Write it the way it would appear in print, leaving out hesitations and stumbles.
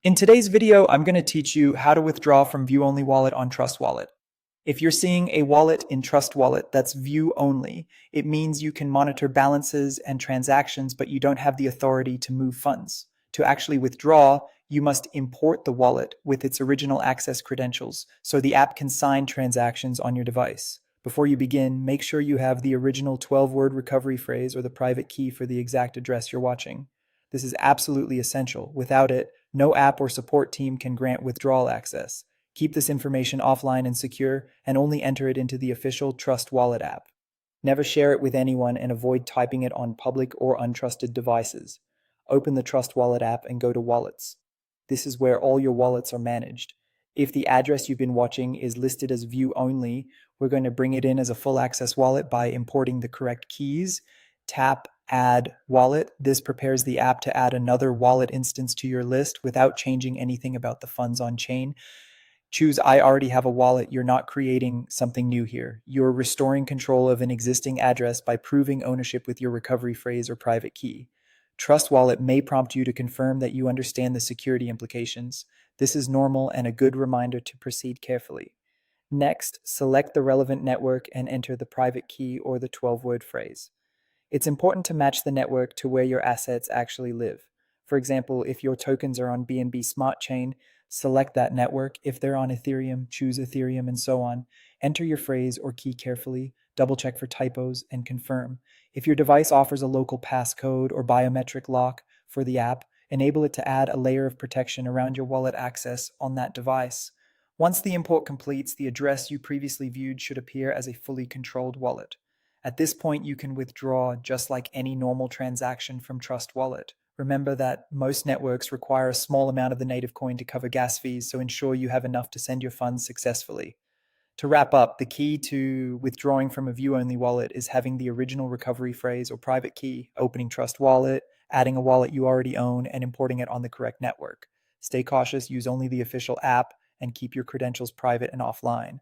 In today's video, I'm going to teach you how to withdraw from View Only Wallet on Trust Wallet. If you're seeing a wallet in Trust Wallet that's view only, it means you can monitor balances and transactions, but you don't have the authority to move funds. To actually withdraw, you must import the wallet with its original access credentials so the app can sign transactions on your device. Before you begin, make sure you have the original 12-word recovery phrase or the private key for the exact address you're watching. This is absolutely essential. Without it, no app or support team can grant withdrawal access. Keep this information offline and secure, and only enter it into the official Trust Wallet app. Never share it with anyone and avoid typing it on public or untrusted devices. Open the Trust Wallet app and go to Wallets. This is where all your wallets are managed. If the address you've been watching is listed as view only, we're going to bring it in as a full access wallet by importing the correct keys. Tap Add Wallet. This prepares the app to add another wallet instance to your list without changing anything about the funds on chain. Choose I already have a wallet. You're not creating something new here. You're restoring control of an existing address by proving ownership with your recovery phrase or private key. Trust Wallet may prompt you to confirm that you understand the security implications. This is normal and a good reminder to proceed carefully. Next, select the relevant network and enter the private key or the 12-word phrase. It's important to match the network to where your assets actually live. For example, if your tokens are on BNB Smart Chain, select that network. If they're on Ethereum, choose Ethereum, and so on. Enter your phrase or key carefully, double check for typos, and confirm. If your device offers a local passcode or biometric lock for the app, enable it to add a layer of protection around your wallet access on that device. Once the import completes, the address you previously viewed should appear as a fully controlled wallet. At this point, you can withdraw just like any normal transaction from Trust Wallet. Remember that most networks require a small amount of the native coin to cover gas fees, so ensure you have enough to send your funds successfully. To wrap up, the key to withdrawing from a view-only wallet is having the original recovery phrase or private key, opening Trust Wallet, adding a wallet you already own, and importing it on the correct network. Stay cautious, use only the official app, and keep your credentials private and offline.